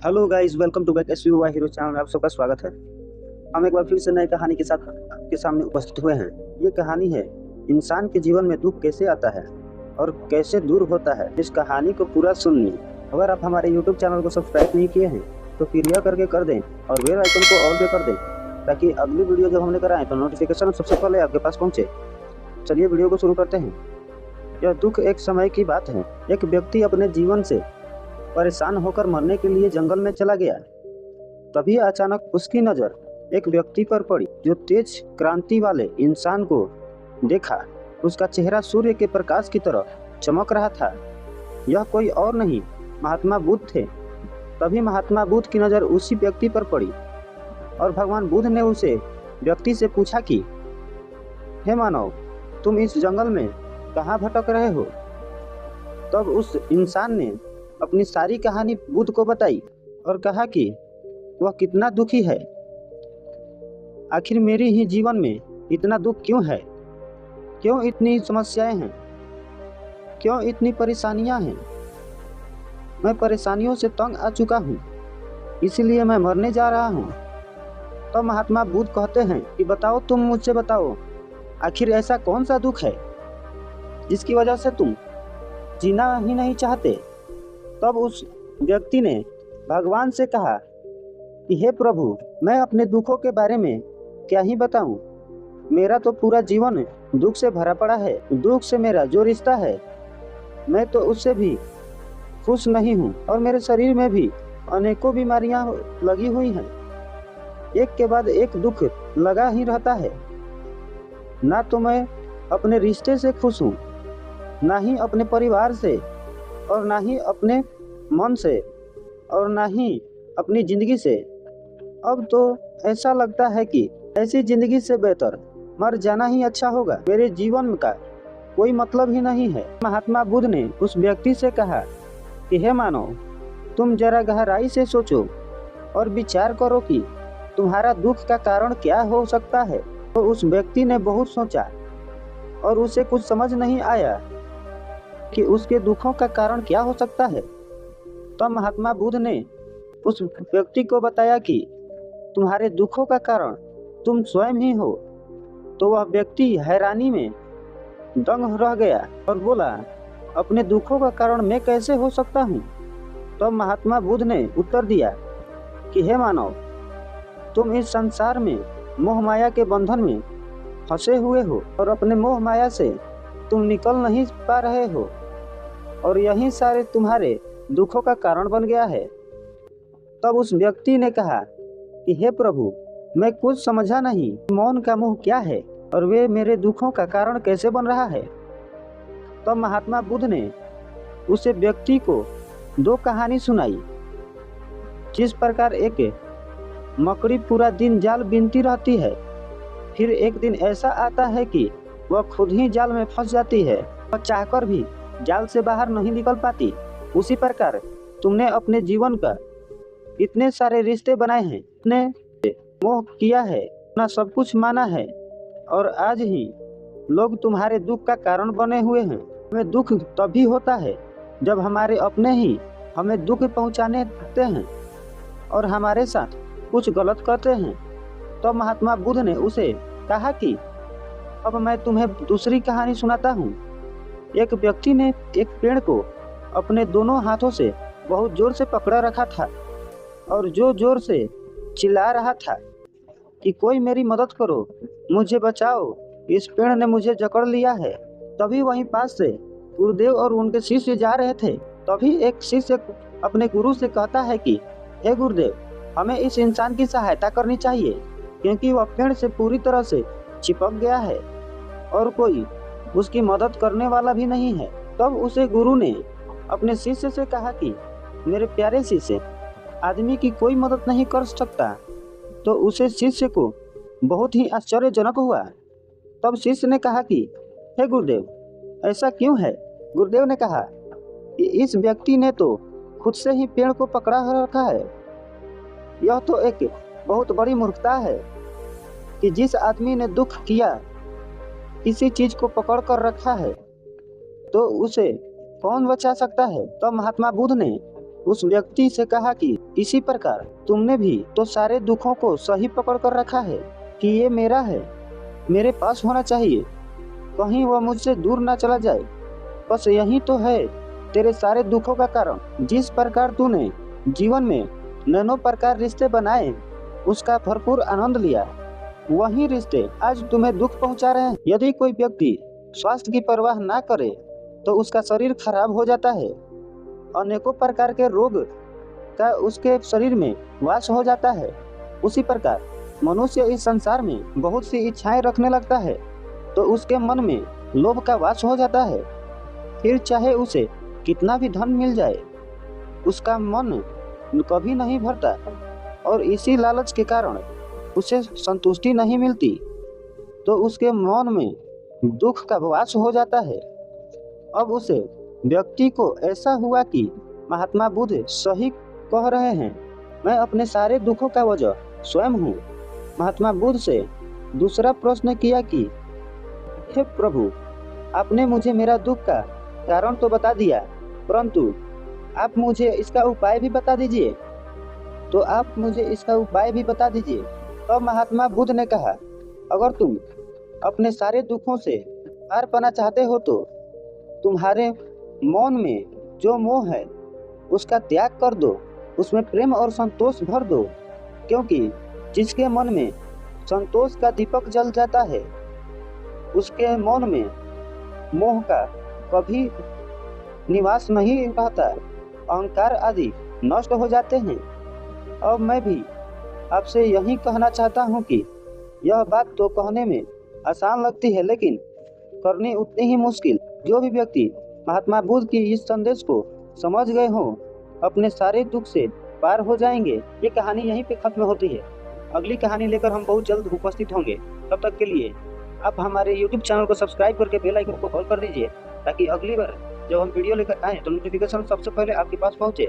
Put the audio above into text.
Hello guys, welcome to back SUY hero channel में आप सबका स्वागत है। हम एक बार फिर से नई कहानी के साथ आपके सामने उपस्थित हुए हैं। ये कहानी है इंसान के जीवन में दुख कैसे आता है और कैसे दूर होता है। इस कहानी को पूरा सुनिए। अगर आप हमारे यूट्यूब चैनल को सब्सक्राइब नहीं किए हैं तो कृपया करके कर दें और बेल आइकन को ऑल पे कर दें, ताकि अगली वीडियो जब हम लेकर आएँ तो नोटिफिकेशन सबसे पहले आपके पास पहुँचे। चलिए वीडियो को शुरू करते हैं। यह दुख एक समय की बात है। एक व्यक्ति अपने जीवन से परेशान होकर मरने के लिए जंगल में चला गया। तभी अचानक उसकी नज़र एक व्यक्ति पर पड़ी जो तेज क्रांति वाले इंसान को देखा। उसका चेहरा सूर्य के प्रकाश की तरह चमक रहा था। यह कोई और नहीं, महात्मा बुद्ध थे। तभी महात्मा बुद्ध की नज़र उसी व्यक्ति पर पड़ी और भगवान बुद्ध ने उसे व्यक्ति से पूछा कि हे मानव, तुम इस जंगल में कहाँ भटक रहे हो। तब उस इंसान ने अपनी सारी कहानी बुद्ध को बताई और कहा कि वह कितना दुखी है। आखिर मेरे ही जीवन में इतना दुख क्यों है? क्यों इतनी समस्याएं हैं? क्यों इतनी परेशानियां हैं? मैं परेशानियों से तंग आ चुका हूँ, इसीलिए मैं मरने जा रहा हूँ। तो महात्मा बुद्ध कहते हैं कि बताओ, तुम मुझसे बताओ, आखिर ऐसा कौन सा दुख है जिसकी वजह से तुम जीना ही नहीं चाहते। तब उस व्यक्ति ने भगवान से कहा कि हे प्रभु, मैं अपने दुखों के बारे में क्या ही बताऊं। मेरा तो पूरा जीवन दुख से भरा पड़ा है। दुख से मेरा जो रिश्ता है, मैं तो उससे भी खुश नहीं हूं और मेरे शरीर में भी अनेकों बीमारियां लगी हुई हैं। एक के बाद एक दुख लगा ही रहता है। ना तो मैं अपने रिश्ते से खुश हूँ, ना ही अपने परिवार से, और ना ही अपने मन से, और ना ही अपनी ज़िंदगी से। अब तो ऐसा लगता है कि ऐसी ज़िंदगी से बेहतर मर जाना ही अच्छा होगा। मेरे जीवन का कोई मतलब ही नहीं है। महात्मा बुद्ध ने उस व्यक्ति से कहा कि हे मानव, तुम जरा गहराई से सोचो और विचार करो कि तुम्हारा दुख का कारण क्या हो सकता है। तो उस व्यक्ति ने बहुत सोचा और उसे कुछ समझ नहीं आया कि उसके दुखों का कारण क्या हो सकता है। तब महात्मा बुद्ध ने उस व्यक्ति को बताया कि तुम्हारे दुखों का कारण तुम स्वयं ही हो। तो वह व्यक्ति हैरानी में दंग रह गया और बोला, अपने दुखों का कारण मैं कैसे हो सकता हूँ। तब महात्मा बुद्ध ने उत्तर दिया कि हे मानव, तुम इस संसार में मोह माया के बंधन में फंसे हुए हो और अपने मोह माया से तुम निकल नहीं पा रहे हो, और यही सारे तुम्हारे दुखों का कारण बन गया है। तब उस व्यक्ति ने कहा कि हे प्रभु, मैं कुछ समझा नहीं, मौन का मुंह क्या है और वे मेरे दुखों का कारण कैसे बन रहा है। तब महात्मा बुद्ध ने उसे व्यक्ति को दो कहानी सुनाई। जिस प्रकार एक मकड़ी पूरा दिन जाल बीनती रहती है, फिर एक दिन ऐसा आता है कि वह खुद ही जाल में फंस जाती है और चाहकर भी जाल से बाहर नहीं निकल पाती, उसी प्रकार तुमने अपने जीवन का इतने सारे रिश्ते बनाए हैं, इतने मोह किया है, अपना सब कुछ माना है, और आज ही लोग तुम्हारे दुख का कारण बने हुए हैं। हमें दुख तभी होता है जब हमारे अपने ही हमें दुख पहुंचाने लगते हैं और हमारे साथ कुछ गलत करते हैं। तो महात्मा बुद्ध ने उसे कहा कि अब मैं तुम्हें दूसरी कहानी सुनाता हूँ। एक व्यक्ति ने एक पेड़ को अपने दोनों हाथों से बहुत जोर से पकड़ा रखा था और जो जोर से चिल्ला रहा था कि कोई मेरी मदद करो, मुझे बचाओ, इस पेड़ ने मुझे जकड़ लिया है। तभी वहीं पास से गुरुदेव और उनके शिष्य जा रहे थे। तभी एक शिष्य अपने गुरु से कहता है कि हे गुरुदेव, हमें इस इंसान की सहायता करनी चाहिए, क्योंकि वह पेड़ से पूरी तरह से चिपक गया है और कोई उसकी मदद करने वाला भी नहीं है। तब उसे गुरु ने अपने शिष्य से कहा कि मेरे प्यारे शिष्य, आदमी की कोई मदद नहीं कर सकता। तो उसे शिष्य को बहुत ही आश्चर्यजनक हुआ। तब शिष्य ने कहा कि हे गुरुदेव, ऐसा क्यों है। गुरुदेव ने कहा कि इस व्यक्ति ने तो खुद से ही पेड़ को पकड़ा रखा है। यह तो एक बहुत बड़ी मूर्खता है कि जिस आदमी ने दुख किया, किसी चीज को पकड़ कर रखा है, तो उसे कौन बचा सकता है। तो महात्मा बुद्ध ने उस व्यक्ति से कहा कि इसी प्रकार तुमने भी तो सारे दुखों को सही पकड़ कर रखा है कि ये मेरा है, मेरे पास होना चाहिए, कहीं वह मुझसे दूर ना चला जाए। बस यही तो है तेरे सारे दुखों का कारण। जिस प्रकार तूने जीवन में नैनो प्रकार रिश्ते बनाए, उसका भरपूर आनंद लिया, वही रिश्ते आज तुम्हें दुख पहुंचा रहे हैं। यदि कोई व्यक्ति स्वास्थ्य की परवाह ना करे तो उसका शरीर खराब हो जाता है, अनेकों प्रकार के रोग का उसके शरीर में वास हो जाता है। उसी प्रकार मनुष्य इस संसार में बहुत सी इच्छाएं रखने लगता है तो उसके मन में लोभ का वास हो जाता है। फिर चाहे उसे कितना भी धन मिल जाए, उसका मन कभी नहीं भरता और इसी लालच के कारण उसे संतुष्टि नहीं मिलती तो उसके मन में दुख का वास हो जाता है। अब उसे व्यक्ति को ऐसा हुआ कि महात्मा बुद्ध सही कह रहे हैं, मैं अपने सारे दुखों का वजह स्वयं हूँ। महात्मा बुद्ध से दूसरा प्रश्न किया कि हे प्रभु, आपने मुझे मेरा दुख का कारण तो बता दिया, परंतु आप मुझे इसका उपाय भी बता दीजिए। तो आप मुझे इसका उपाय भी बता दीजिए। तब महात्मा बुद्ध ने कहा, अगर तुम अपने सारे दुखों से पार पाना चाहते हो तो तुम्हारे मन में जो मोह है उसका त्याग कर दो, उसमें प्रेम और संतोष भर दो, क्योंकि जिसके मन में संतोष का दीपक जल जाता है उसके मन में मोह का कभी निवास नहीं रहता, अहंकार आदि नष्ट हो जाते हैं। अब मैं भी आपसे यही कहना चाहता हूँ कि यह बात तो कहने में आसान लगती है लेकिन करनी उतनी ही मुश्किल। जो भी व्यक्ति महात्मा बुद्ध की इस संदेश को समझ गए हों अपने सारे दुख से पार हो जाएंगे। ये कहानी यहीं पे खत्म होती है। अगली कहानी लेकर हम बहुत जल्द उपस्थित होंगे। तब तक के लिए आप हमारे YouTube चैनल को सब्सक्राइब करके बेल आइकन को ऑल कर दीजिए ताकि अगली बार जब हम वीडियो लेकर आए तो नोटिफिकेशन सबसे पहले आपके पास पहुंचे।